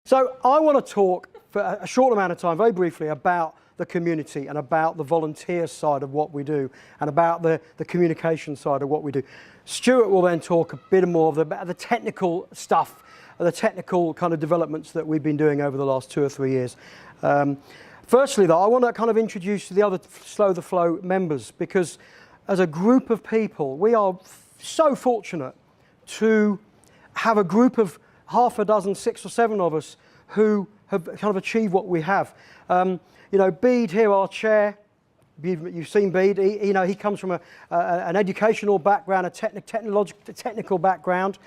So I want to talk for a short amount of time, very briefly, about the community and about the volunteer side of what we do and about the communication side of what we do. Stuart will then talk a bit more of the technical stuff, the technical kind of developments that we've been doing over the last 2 or 3 years. Firstly, though, I want to kind of introduce the other Slow the Flow members, because as a group of people, we are so fortunate to have a group of half a dozen, 6 or 7 of us who have kind of achieved what we have. You know, Bede here, our chair, you've seen Bede, he comes from an educational background, a technical background.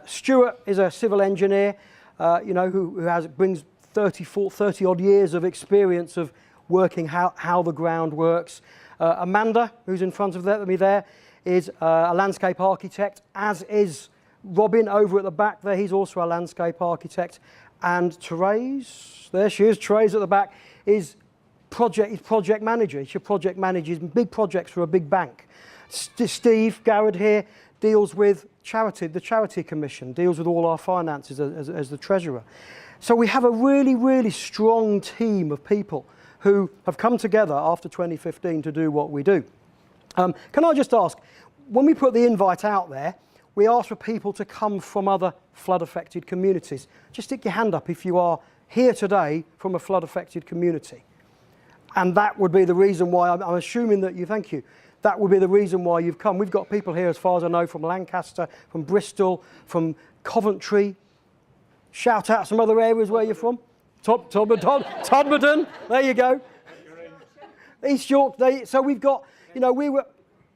Stuart is a civil engineer, who brings 30 odd years of experience of working how the ground works. Amanda, who's in front of me there, is a landscape architect, as is Robin over at the back there. He's also a landscape architect. And Therese, there she is, Therese at the back, is project manager. She manages big projects for a big bank. Steve Garrett here deals with the Charity Commission, deals with all our finances as the treasurer. So we have a really, really strong team of people who have come together after 2015 to do what we do. Can I just ask, when we put the invite out there, we ask for people to come from other flood-affected communities. Just stick your hand up if you are here today from a flood-affected community. And that would be the reason why, I'm assuming that thank you, that would be the reason why you've come. We've got people here, as far as I know, from Lancaster, from Bristol, from Coventry. Shout out some other areas where you're from. Todmorden, there you go. East York, so we've got, we were,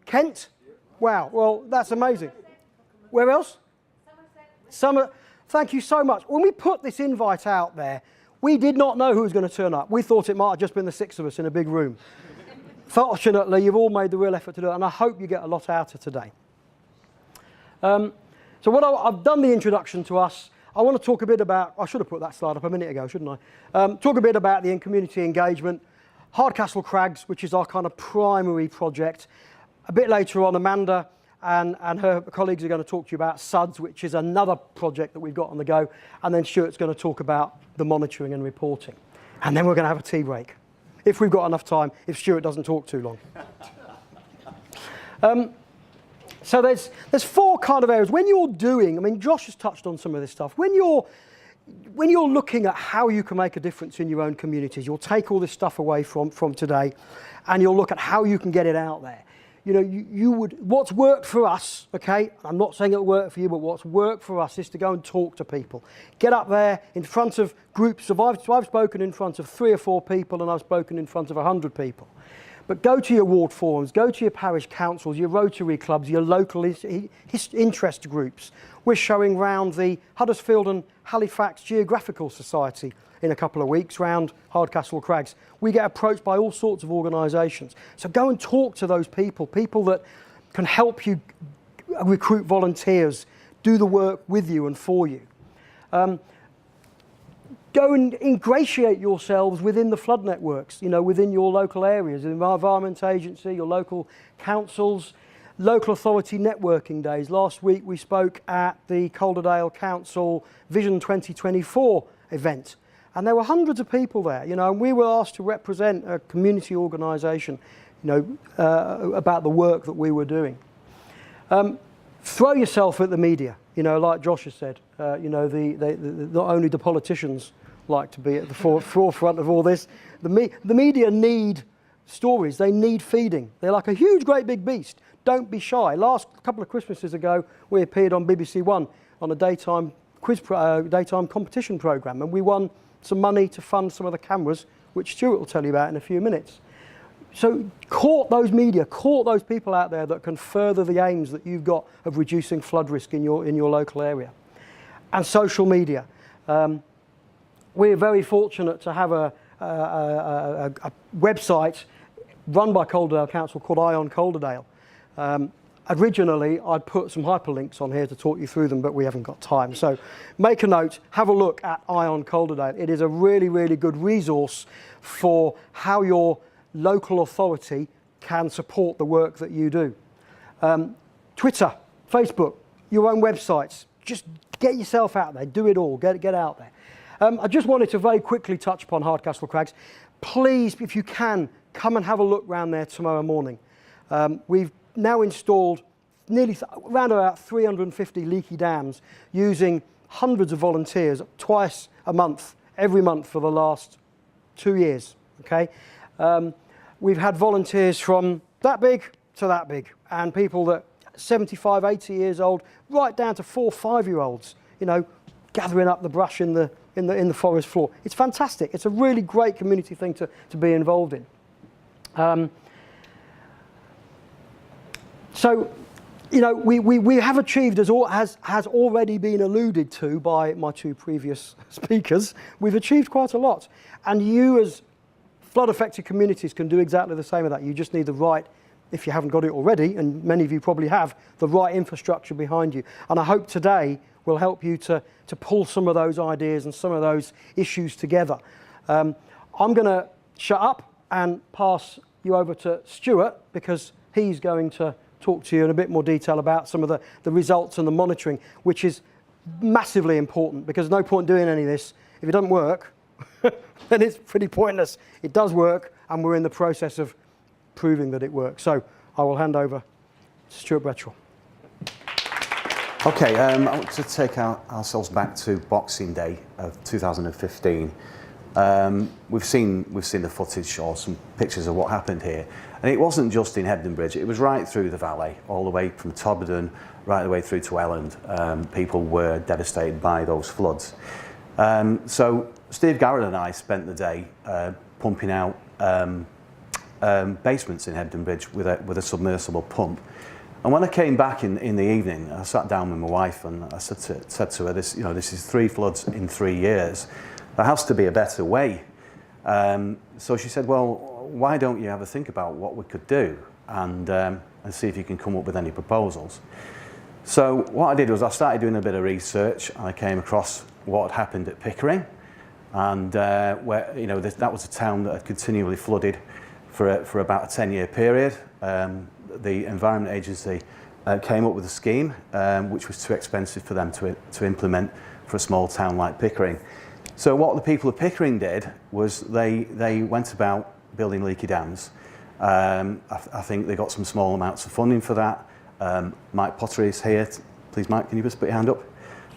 Kent? Wow, well, that's amazing. Where else? Somerset. Thank you so much. When we put this invite out there, we did not know who was going to turn up. We thought it might have just been the 6 of us in a big room. Fortunately, you've all made the real effort to do it, and I hope you get a lot out of today. So I've done the introduction to us. I want to talk a bit about, I should have put that slide up a minute ago, shouldn't I? Talk a bit about the community engagement. Hardcastle Crags, which is our kind of primary project. A bit later on, Amanda and her colleagues are going to talk to you about SUDS, which is another project that we've got on the go. And then Stuart's going to talk about the monitoring and reporting. And then we're going to have a tea break, if we've got enough time, if Stuart doesn't talk too long. So there's 4 kind of areas. When you're doing, Josh has touched on some of this stuff. When you're looking at how you can make a difference in your own communities, you'll take all this stuff away from today, and you'll look at how you can get it out there. What's worked for us, okay, I'm not saying it'll work for you, but what's worked for us is to go and talk to people. Get up there in front of groups of, I've spoken in front of 3 or 4 people, and I've spoken in front of 100 people. But go to your ward forums, go to your parish councils, your Rotary clubs, your local interest groups. We're showing round the Huddersfield and Halifax Geographical Society in a couple of weeks round Hardcastle Crags. We get approached by all sorts of organisations. So go and talk to those people that can help you recruit volunteers, do the work with you and for you. Go and ingratiate yourselves within the flood networks, within your local areas, the Environment Agency, your local councils, local authority networking days. Last week we spoke at the Calderdale Council Vision 2024 event, and there were hundreds of people there, and we were asked to represent a community organisation, about the work that we were doing. Throw yourself at the media, like Josh has said. Not only do politicians like to be at the forefront of all this, the media need stories. They need feeding. They're like a huge, great big beast. Don't be shy. Last couple of Christmases ago, we appeared on BBC One on a daytime competition programme, and we won some money to fund some of the cameras, which Stuart will tell you about in a few minutes. So court those media, court those people out there that can further the aims that you've got of reducing flood risk in your local area. And social media. We're very fortunate to have a website run by Calderdale Council called Eye on Calderdale. Originally, I'd put some hyperlinks on here to talk you through them, but we haven't got time. So make a note, have a look at Eye on Calderdale. It is a really, really good resource for how your local authority can support the work that you do. Twitter, Facebook, your own websites, just get yourself out there, do it all, get out there. I just wanted to very quickly touch upon Hardcastle Crags. Please, if you can, come and have a look round there tomorrow morning. We've now installed nearly around about 350 leaky dams using hundreds of volunteers twice a month, every month for the last 2 years, okay? We've had volunteers from that big to that big, and people that 75, 80 years old, right down to 4, 5-year-olds, you know, gathering up the brush in the forest floor. It's fantastic. It's a really great community thing to be involved in. So, you know, we have achieved, as has already been alluded to by my 2 previous speakers, we've achieved quite a lot. And you as flood-affected communities can do exactly the same with that. You just need the right, if you haven't got it already, and many of you probably have, the right infrastructure behind you. And I hope today will help you to pull some of those ideas and some of those issues together. I'm going to shut up and pass you over to Stuart, because he's going to talk to you in a bit more detail about some of the results and the monitoring, which is massively important, because there's no point doing any of this if it doesn't work. Then it's pretty pointless. It does work, and we're in the process of proving that it works. So I will hand over to Stuart Bradshaw. Okay, I want to take ourselves back to Boxing Day of 2015. We've seen the footage or some pictures of what happened here, and it wasn't just in Hebden Bridge. It was right through the valley, all the way from Tobden right the way through to Elland. People were devastated by those floods. So Steve Garrett and I spent the day pumping out basements in Hebden Bridge with a submersible pump. And when I came back in the evening, I sat down with my wife and I said to her, this is 3 floods in 3 years. There has to be a better way. So she said, well, why don't you have a think about what we could do and see if you can come up with any proposals. So what I did was I started doing a bit of research, and I came across what had happened at Pickering, and where that was a town that had continually flooded for about a 10-year period. The Environment Agency came up with a scheme which was too expensive for them to implement for a small town like Pickering. So what the people of Pickering did was they went about building leaky dams. I think they got some small amounts of funding for that. Mike Pottery is here. Please, Mike, can you just put your hand up?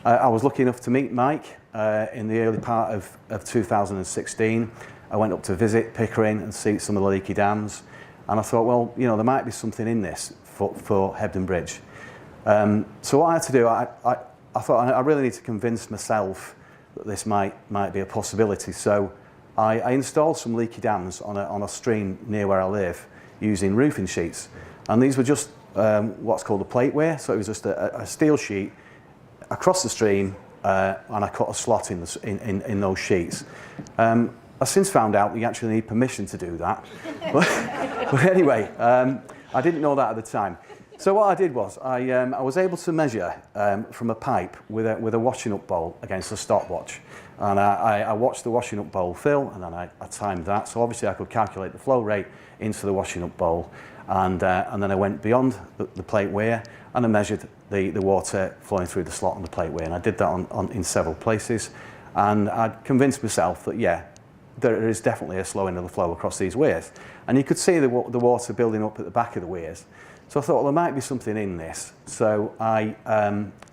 I was lucky enough to meet Mike in the early part of 2016. I went up to visit Pickering and see some of the leaky dams. And I thought, well, there might be something in this for Hebden Bridge. So what I had to do, I thought I really need to convince myself that this might be a possibility. So I installed some leaky dams on a stream near where I live using roofing sheets. And these were just what's called a plateware. So it was just a steel sheet across the stream, and I cut a slot in those sheets. I've since found out you actually need permission to do that. But anyway, I didn't know that at the time. So what I did was I was able to measure from a pipe with a washing up bowl against a stopwatch, and I watched the washing up bowl fill, and then I timed that. So obviously I could calculate the flow rate into the washing up bowl, and then I went beyond the plateware and I measured the water flowing through the slot on the plateware, and I did that in several places, and I convinced myself that yeah, there is definitely a slowing of the flow across these weirs, and you could see the water building up at the back of the weirs. So I thought, well, there might be something in this. So I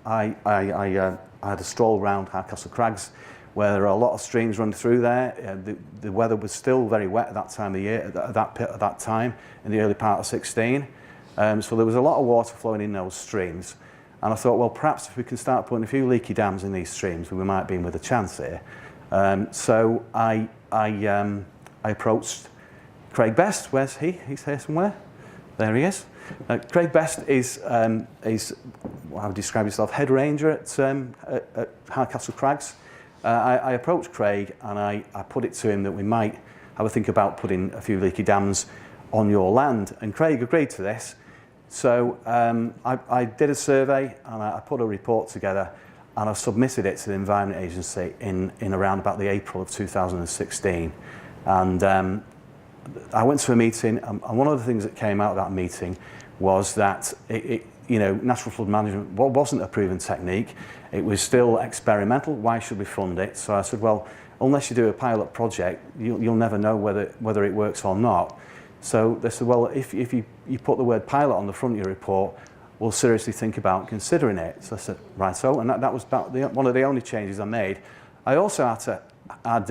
had a stroll around Hardcastle Crags, where there are a lot of streams running through there. The weather was still very wet at that time of year, at that time, in the early part of 16. So there was a lot of water flowing in those streams. And I thought, well, perhaps if we can start putting a few leaky dams in these streams, we might be in with a chance here. So I approached Craig Best. Where's he? He's here somewhere. There he is. Craig Best is how would you describe yourself, head ranger at Hardcastle Crags. I approached Craig and I put it to him that we might have a think about putting a few leaky dams on your land, and Craig agreed to this. So I did a survey and I put a report together, and I submitted it to the Environment Agency in around about the April of 2016. And I went to a meeting, and one of the things that came out of that meeting was that natural flood management wasn't a proven technique. It was still experimental. Why should we fund it? So I said, well, unless you do a pilot project, you'll never know whether it works or not. So they said, well, if you put the word pilot on the front of your report, we'll seriously think about considering it. So I said, right, so, and that was about one of the only changes I made. I also had to add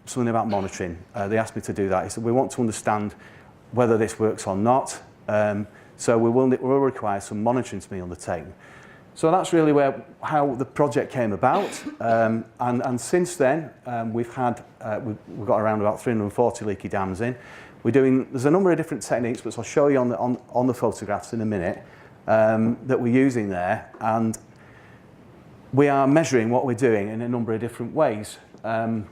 something about monitoring. They asked me to do that. He said, we want to understand whether this works or not. So we will require some monitoring to be undertaken. So that's really how the project came about. And since then, we've got around about 340 leaky dams in. There's a number of different techniques, which I'll show you on the photographs in a minute, that we're using there. And we are measuring what we're doing in a number of different ways. I'm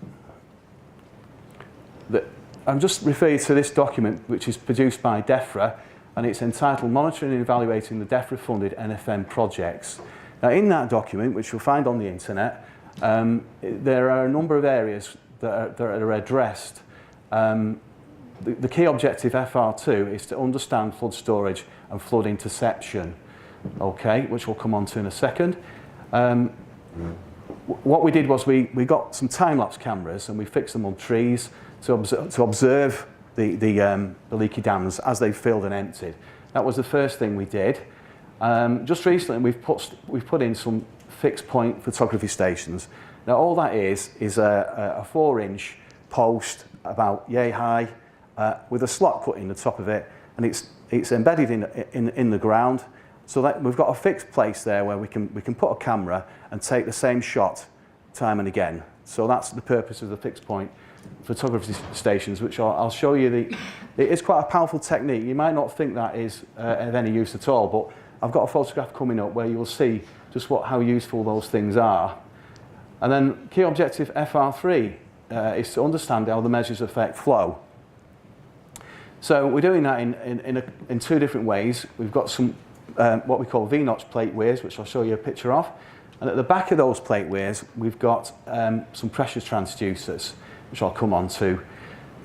just referring to this document, which is produced by DEFRA, and it's entitled Monitoring and Evaluating the DEFRA-Funded NFM Projects. Now, in that document, which you'll find on the internet, there are a number of areas that are addressed. The key objective, FR2, is to understand flood storage and flood interception, okay, which we'll come on to in a second. What we did was we got some time-lapse cameras and we fixed them on trees to observe the leaky dams as they filled and emptied. That was the first thing we did. Just recently, we've put in some fixed point photography stations. Now, all that is a 4-inch post about yay high with a slot put in the top of it, and it's embedded in the ground. So that we've got a fixed place there where we can put a camera and take the same shot time and again. So that's the purpose of the fixed point photography stations, which I'll show you. It is quite a powerful technique. You might not think that is of any use at all, but I've got a photograph coming up where you will see just how useful those things are. And then key objective FR3 is to understand how the measures affect flow. So we're doing that in two different ways. We've got some what we call Vnotch plate weirs, which I'll show you a picture of. And at the back of those plate weirs, we've got some pressure transducers, which I'll come on to.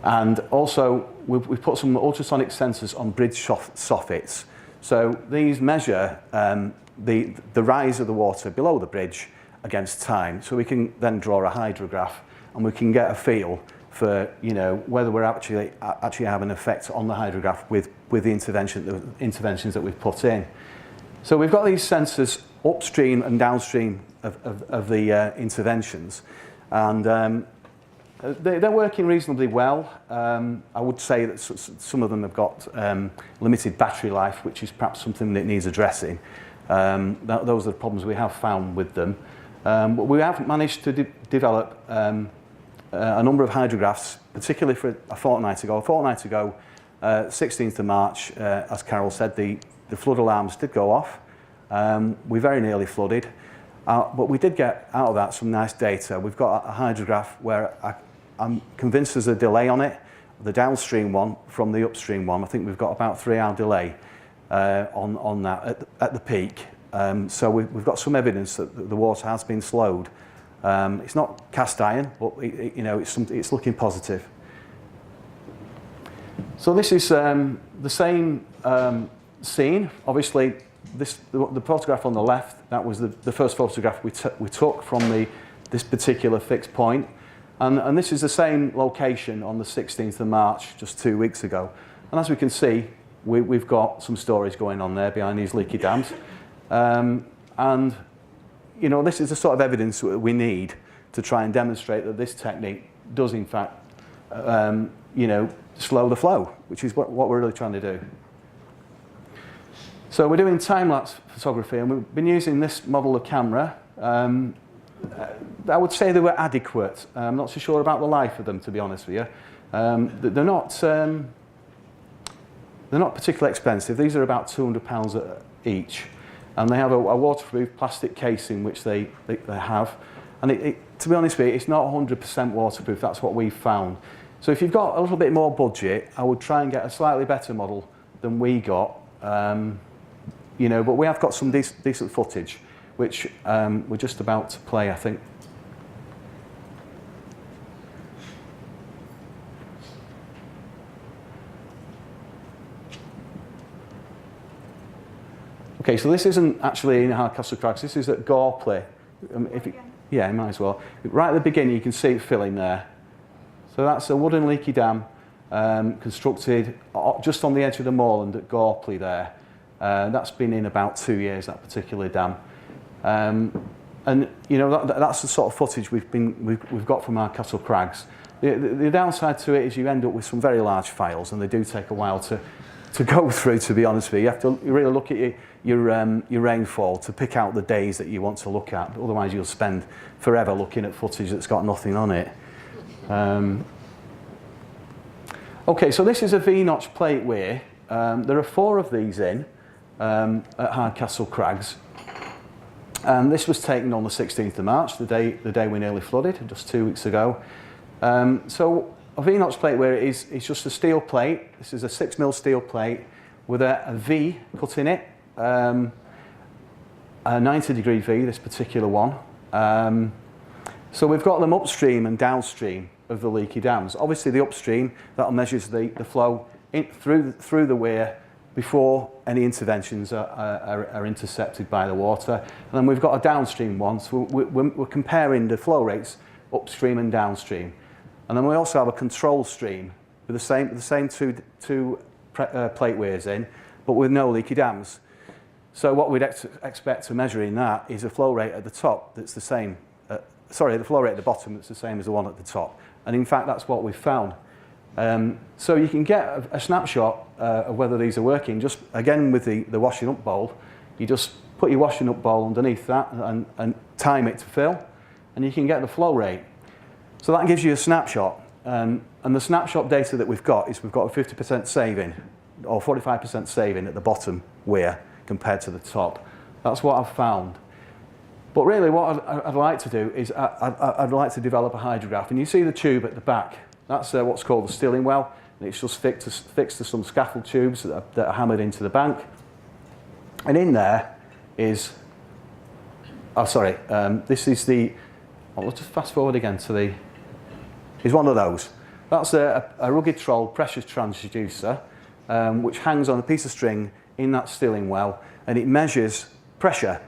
And also, we've put some ultrasonic sensors on bridge soffits. So these measure the rise of the water below the bridge against time. So we can then draw a hydrograph and we can get a feel for whether we're actually having an effect on the hydrograph with the interventions that we've put in. So we've got these sensors upstream and downstream of the interventions, and they're working reasonably well. I would say that some of them have got limited battery life, which is perhaps something that needs addressing. Those are the problems we have found with them. But we have managed to develop a number of hydrographs, particularly for a fortnight ago. 16th of March, as Carol said, the flood alarms did go off. We very nearly flooded, but we did get out of that some nice data. We've got a hydrograph where I'm convinced there's a delay on it, the downstream one from the upstream one. I think we've got about 3-hour delay on that at the peak. So we've got some evidence that the water has been slowed. It's not cast iron, but it's looking positive. So this is the same scene. Obviously, the photograph on the left, that was the first photograph we took from this particular fixed point. And this is the same location on the 16th of March, just 2 weeks ago. And as we can see, we've got some storage going on there behind these leaky dams. And this is the sort of evidence that we need to try and demonstrate that this technique does, in fact, slow the flow, which is what we're really trying to do. So we're doing time-lapse photography, and we've been using this model of camera. I would say they were adequate. I'm not so sure about the life of them, to be honest with you. They're not particularly expensive. These are about £200 each. And they have a waterproof plastic casing, which they have. And to be honest with you, it's not 100% waterproof. That's what we've found. So if you've got a little bit more budget, I would try and get a slightly better model than we got. But we have got some decent footage, which we're just about to play, I think. Okay, so this isn't actually in Hardcastle Crags, this is at Gorpley. Yeah, you might as well. Right at the beginning you can see it filling there. So that's a wooden leaky dam constructed just on the edge of the moorland at Gorpley there. That's been in about 2 years, that particular dam. And you know that's the sort of footage we've got from Hardcastle Crags. The downside to it is you end up with some very large files, and they do take a while to go through, to be honest with you. You have to really look at your rainfall to pick out the days that you want to look at. Otherwise you'll spend forever looking at footage that's got nothing on it. Okay, so this is a Vnotch plate weir. There are 4 of these in at Hardcastle Crags. And this was taken on the 16th of March, the day we nearly flooded, just 2 weeks ago. So a Vnotch plate weir is just a steel plate. This is a 6mm steel plate with a V cut in it, a 90-degree V, this particular one. So we've got them upstream and downstream of the leaky dams. Obviously the upstream, that measures the flow through the weir before any interventions are intercepted by the water. And then we've got a downstream one, so we're comparing the flow rates upstream and downstream. And then we also have a control stream with the same two plate weirs in, but with no leaky dams. So what we'd expect to measure in that is a flow rate at the top that's the same, the flow rate at the bottom that's the same as the one at the top. And in fact, that's what we've found. So you can get a snapshot of whether these are working. Just again with the washing up bowl, you just put your washing up bowl underneath that and time it to fill, and you can get the flow rate. So that gives you a snapshot. And the snapshot data that we've got is we've got a 50% saving or 45% saving at the bottom weir compared to the top. That's what I've found. But really what I'd like to do is I'd like to develop a hydrograph. And you see the tube at the back. That's what's called the stilling well, and it's just fixed to some scaffold tubes that are hammered into the bank. And in there is, this is the, let's just fast forward again to the, is one of those. That's a rugged troll pressure transducer, which hangs on a piece of string in that stilling well, and it measures pressure.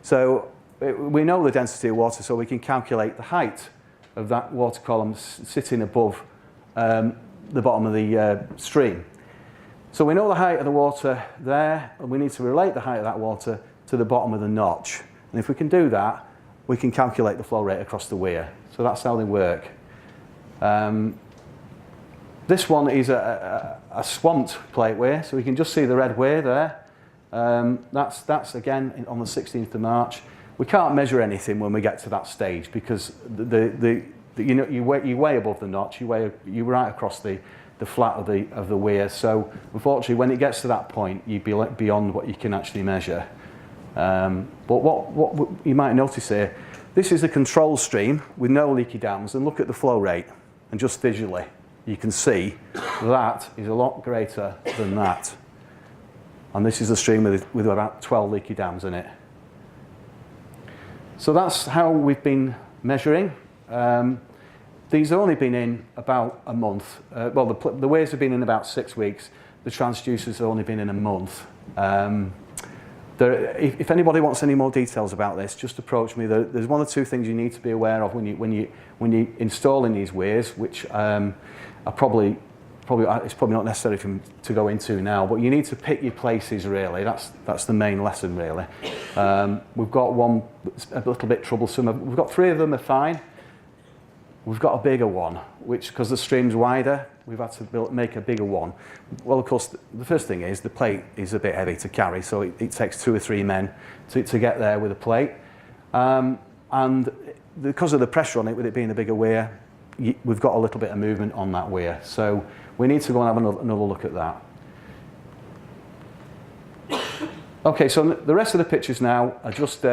So we know the density of water, so we can calculate the height of that water column sitting above the bottom of the stream. So we know the height of the water there, and we need to relate the height of that water to the bottom of the notch. And if we can do that, we can calculate the flow rate across the weir. So that's how they work. This one is a swamped plate weir, so we can just see the red weir there. That's again on the 16th of March. We can't measure anything when we get to that stage because you're way above the notch. You're right across the flat of the weir. So unfortunately, when it gets to that point, you'd be beyond what you can actually measure. But what you might notice here, this is a control stream with no leaky dams, and look at the flow rate, and just visually, you can see that is a lot greater than that. And this is a stream with about 12 leaky dams in it. So that's how we've been measuring. These have only been in about a month. Well, the weirs have been in about 6 weeks. The transducers have only been in a month. If anybody wants any more details about this, just approach me. There's 1 or 2 things you need to be aware of when you're installing these weirs, which are probably it's probably not necessary to go into now. But you need to pick your places really. That's the main lesson really. We've got one that's a little bit troublesome. We've got 3 of them are fine. We've got a bigger one, which, because the stream's wider, we've had to make a bigger one. Well, of course, the first thing is the plate is a bit heavy to carry, so it takes 2 or 3 men to get there with a plate. And because of the pressure on it, with it being a bigger weir, we've got a little bit of movement on that weir. So we need to go and have another look at that. Okay, so the rest of the pictures now are just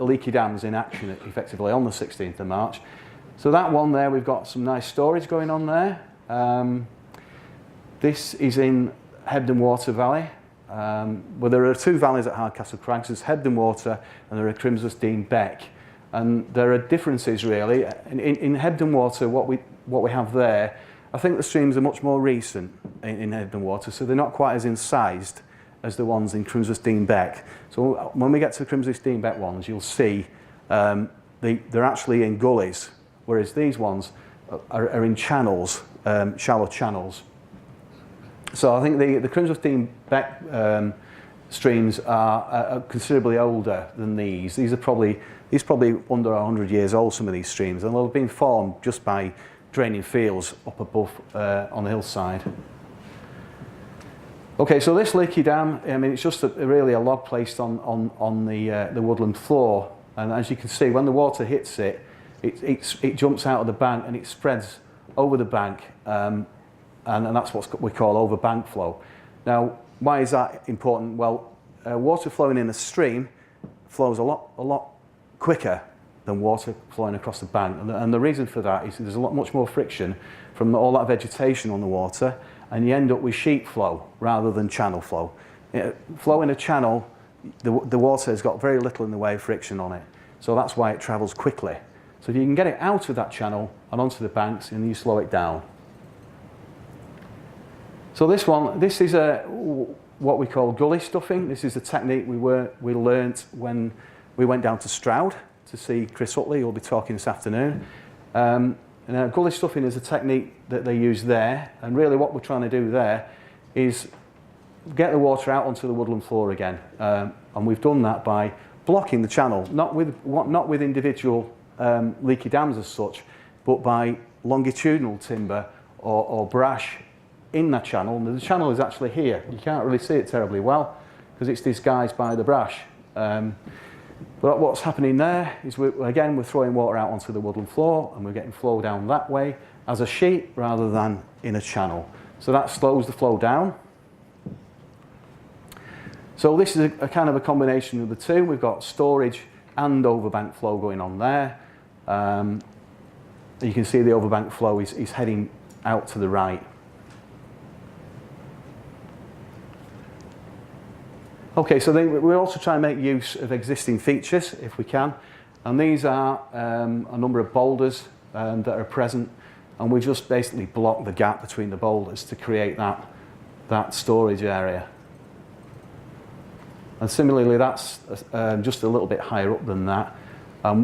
leaky dams in action, effectively, on the 16th of March. So that one there, we've got some nice storage going on there. This is in Hebden Water Valley. Well, there are 2 valleys at Hardcastle Crags. There's Hebden Water and there are Crimsworth Beck. And there are differences really. In Hebden Water, what we have there, I think the streams are much more recent in Hebden Water, so they're not quite as incised as the ones in Crimsworth-Dean Beck. So when we get to the Crimsworth-Dean Beck ones, you'll see they're actually in gullies, whereas these ones are in channels, shallow channels. So I think the Crimsworth-Dean Beck streams are considerably older than these. These are probably under 100 years old, some of these streams, and they've been formed just by draining fields up above on the hillside. Okay, so this leaky dam, I mean, it's just really a log placed on the woodland floor, and as you can see, when the water hits it, it jumps out of the bank and it spreads over the bank, and that's what we call overbank flow. Now, why is that important? Well, water flowing in a stream flows a lot quicker than water flowing across the bank, and the reason for that is there's much more friction from all that vegetation on the water, and you end up with sheet flow rather than channel flow. Flow in a channel, the water has got very little in the way of friction on it, so that's why it travels quickly. So if you can get it out of that channel and onto the banks, and you slow it down. So this is what we call gully stuffing. This is a technique we learnt when we went down to Stroud to see Chris Utley, who'll be talking this afternoon. Gully stuffing is a technique that they use there, and really what we're trying to do there is get the water out onto the woodland floor again, and we've done that by blocking the channel, not with individual leaky dams as such, but by longitudinal timber or brash in that channel. And the channel is actually here. You can't really see it terribly well because it's disguised by the brash. But what's happening there is we're throwing water out onto the woodland floor, and we're getting flow down that way as a sheet rather than in a channel. So that slows the flow down. So this is a kind of a combination of the two. We've got storage and overbank flow going on there. You can see the overbank flow is heading out to the right. Okay, so we also try and make use of existing features if we can, and these are a number of boulders that are present, and we just basically block the gap between the boulders to create that storage area. And similarly, that's just a little bit higher up than that.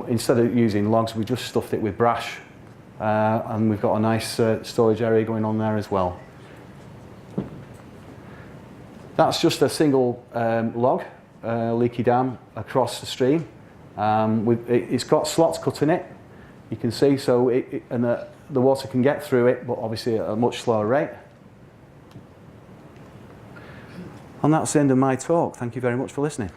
Instead of using logs, we just stuffed it with brash, and we've got a nice storage area going on there as well. That's just a single log, leaky dam across the stream. It's got slots cut in it, you can see, so the water can get through it, but obviously at a much slower rate. And that's the end of my talk. Thank you very much for listening.